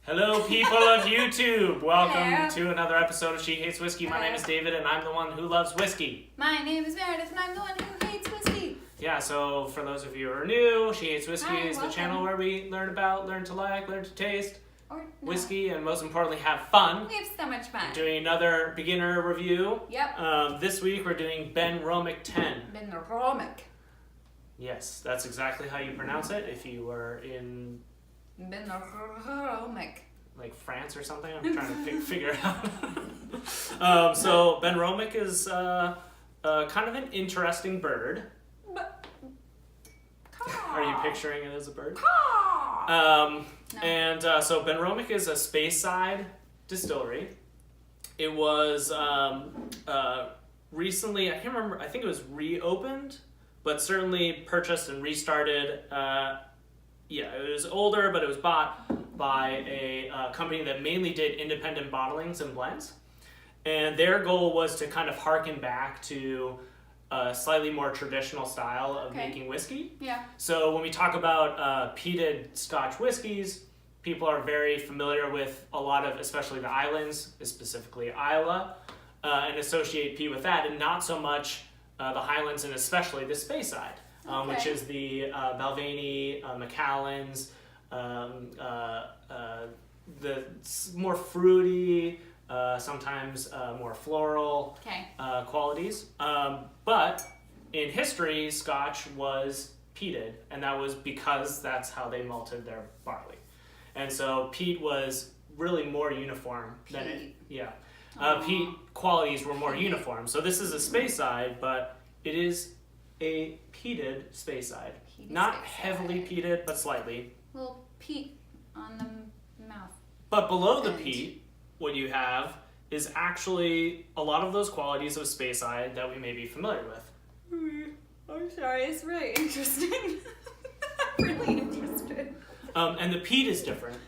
Hello, people of YouTube. Welcome Hello. to another episode of She Hates Whiskey. My name is David, and I'm the one who loves whiskey. My name is Meredith, and I'm the one who hates whiskey. Yeah, so for those of you who are new, She Hates Whiskey Hi, is the welcome. channel where we learn about, learn to like, learn to taste Or no. whiskey, and most importantly, have fun. We have so much fun. Doing another beginner review. Yep. This week we're doing Benromach 10. Benromach. Yes, that's exactly how you pronounce it. If you were in Benromach. like France or something, I'm trying to figure it out. So Benromach is kind of an interesting bird. Are you picturing it as a bird? No. And so Benromach is a speyside distillery. It was recently, I can't remember, I think it was reopened, but certainly purchased and restarted. Yeah, it was older, but it was bought by a company that mainly did independent bottlings and blends. And their goal was to kind of harken back to a slightly more traditional style of making whiskey. Yeah. So when we talk about peated Scotch whiskies, people are very familiar with a lot of, especially the islands, specifically Islay, and associate peat with that, and not so much the Highlands and especially the Speyside, which is the Balvenie, Macallans, the more fruity, sometimes more floral qualities. But in history, Scotch was peated, and that was because that's how they malted their barley. And so peat was really more uniform than it. Yeah. Peat qualities were more uniform. So this is a Speyside, but it is a peated Speyside. Not heavily peated, but slightly. Little peat on the mouth. But below the peat, what you have is actually a lot of those qualities of Speyside that we may be familiar with. I'm sorry, it's really interesting. I'm really interested. And the peat is different.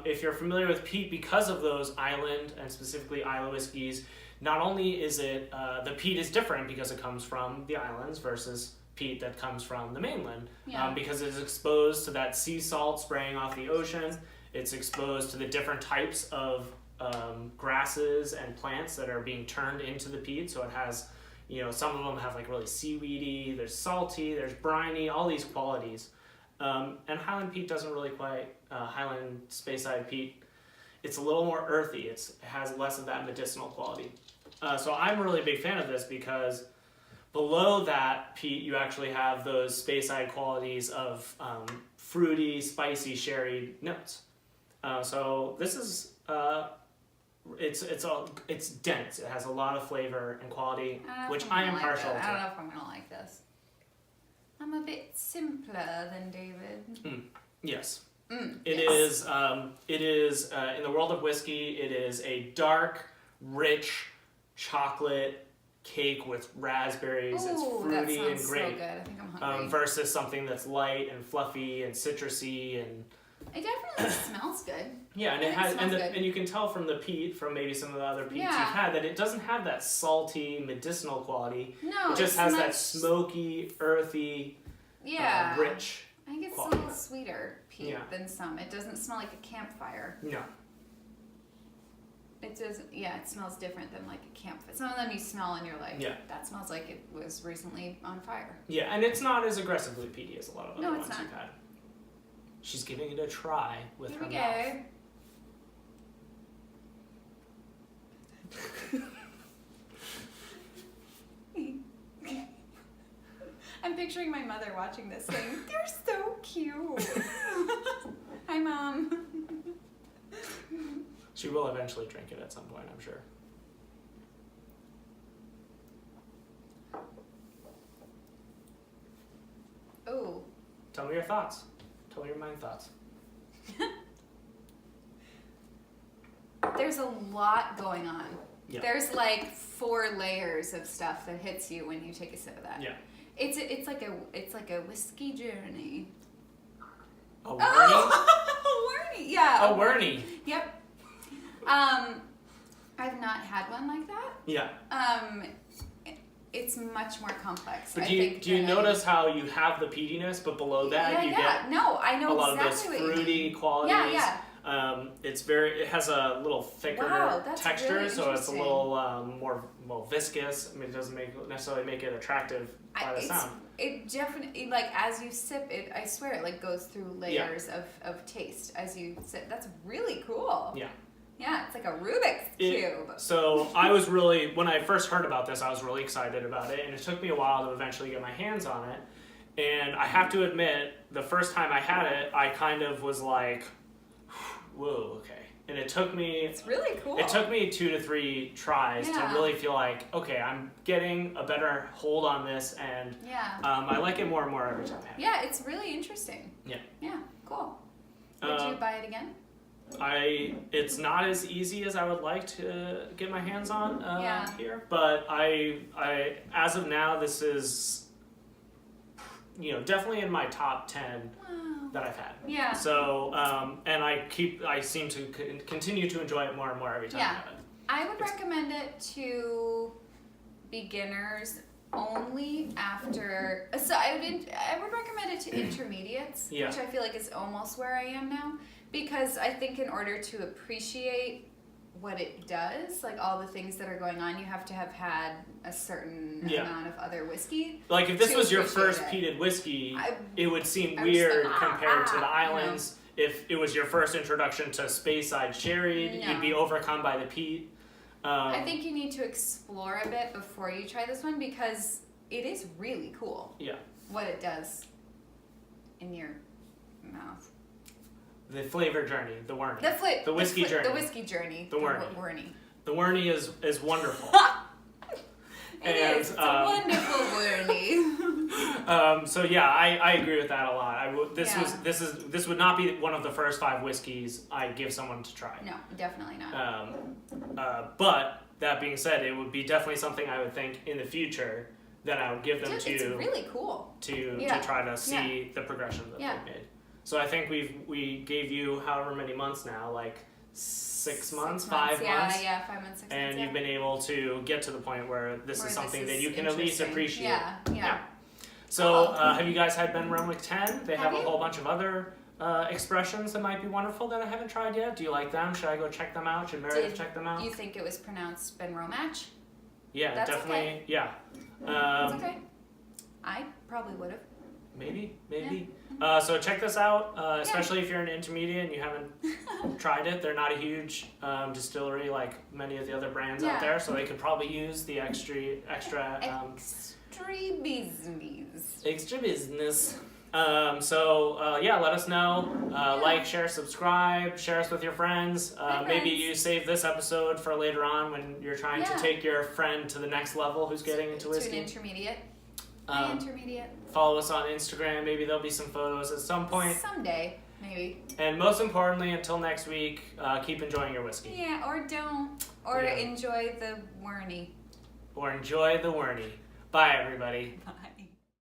If you're familiar with peat, because of those island and specifically Islay whiskeys, not only is it, the peat is different because it comes from the islands versus peat that comes from the mainland. Because it's exposed to that sea salt spraying off the ocean. It's exposed to the different types of grasses and plants that are being turned into the peat. So it has, some of them have like really seaweedy, there's salty, there's briny, all these qualities. And Highland peat doesn't really quite, Highland Speyside peat, it's a little more earthy. It has less of that medicinal quality. So I'm a really big fan of this because below that peat, you actually have those Speyside qualities of fruity, spicy, sherry notes. So this is, it's dense. It has a lot of flavor and quality, which I am partial to. I don't know if I'm gonna like this. I'm a bit simpler than David. Yes. It is in the world of whiskey, it is a dark, rich chocolate cake with raspberries. Ooh, it's fruity and great. So good. I think I'm hungry. Versus something that's light and fluffy and citrusy and. It definitely smells good. Yeah, and it has, and you can tell from the peat, from maybe some of the other peats you've had, that it doesn't have that salty medicinal quality. No, it just has that smoky, earthy, rich. I think it's quality. a little sweeter peat than some. It doesn't smell like a campfire. No. It does. Yeah, it smells different than like a campfire. Some of them you smell and you're like, that smells like it was recently on fire. Yeah, and it's not as aggressively peaty as a lot of other ones not. you've had. She's giving it a try with her mouth. Here we go. I'm picturing my mother watching this saying, "They're so cute." Hi, Mom. She will eventually drink it at some point, I'm sure. Oh. Tell me your thoughts. Tell me your mind thoughts. There's a lot going on. Yeah. There's like 4 layers of stuff that hits you when you take a sip of that. Yeah. It's like a whiskey journey. A whirny? Oh, a whirny. Yeah. A whirny. Yep. I've not had one like that. Yeah. It's much more complex. But do you notice how you have the peatiness, but below that you get no, I know a lot exactly of those fruity qualities. It has a little thicker Wow, that's texture, really so it's a interesting. little more viscous. I mean, it doesn't necessarily make it attractive by the sound. It definitely, like, as you sip it, I swear it like goes through layers of taste as you sip. That's really cool. Yeah. Yeah, it's like a Rubik's Cube. So when I first heard about this, I was really excited about it, and it took me a while to eventually get my hands on it. And I have to admit, the first time I had it, I kind of was like, whoa, okay. And it took me... It's really cool. It took me 2 to 3 tries to really feel like, okay, I'm getting a better hold on this, and I like it more and more every time I have it. Yeah, it's really interesting. Yeah. Yeah, cool. Would you buy it again? It's not as easy as I would like to get my hands on here, but I as of now, this is, definitely in my top 10 that I've had. Yeah. So, and I seem to continue to enjoy it more and more every time I have it. I would recommend it to beginners only after. So I would recommend it to intermediates, which I feel like is almost where I am now, because I think in order to appreciate what it does, like all the things that are going on, you have to have had a certain amount of other whiskey. Like if this was your first peated whiskey, it would seem weird compared to the islands. If it was your first introduction to speyside sherry, you'd be overcome by the peat. I think you need to explore a bit before you try this one, because it is really cool. Yeah. What it does in your mouth. The flavor journey, the whiskey journey. The whiskey journey. The Werney. The Werney is wonderful. It's a wonderful Werney. So yeah, I agree with that a lot. This would not be one of the first 5 whiskeys I give someone to try. No, definitely not. But that being said, it would be definitely something I would think in the future that I would give them It's really cool to try to see the progression that they've made. So I think we gave you however many months now, like 6 months, 5 months. Yeah, 5 months, 6 months. And you've been able to get to the point where this is something that you can at least appreciate. Yeah. So have you guys had Benromach 10? They have a whole bunch of other expressions that might be wonderful that I haven't tried yet. Do you like them? Should I go check them out? Should Meredith check them out? You think it was pronounced Benromach? Yeah, That's definitely. Okay. Yeah. That's okay. I probably would have. Maybe. So check this out, especially if you're an intermediate and you haven't tried it. They're not a huge distillery like many of the other brands out there, so they could probably use the extra business. Let us know. Like, share, subscribe, share us with your friends. Maybe you save this episode for later on when you're trying to take your friend to the next level who's getting into whiskey. To an intermediate. Intermediate. Follow us on Instagram. Maybe there'll be some photos at some point. Someday, maybe. And most importantly, until next week, keep enjoying your whiskey. Yeah, or don't. Or enjoy the Werney. Or enjoy the Werney. Bye, everybody. Bye.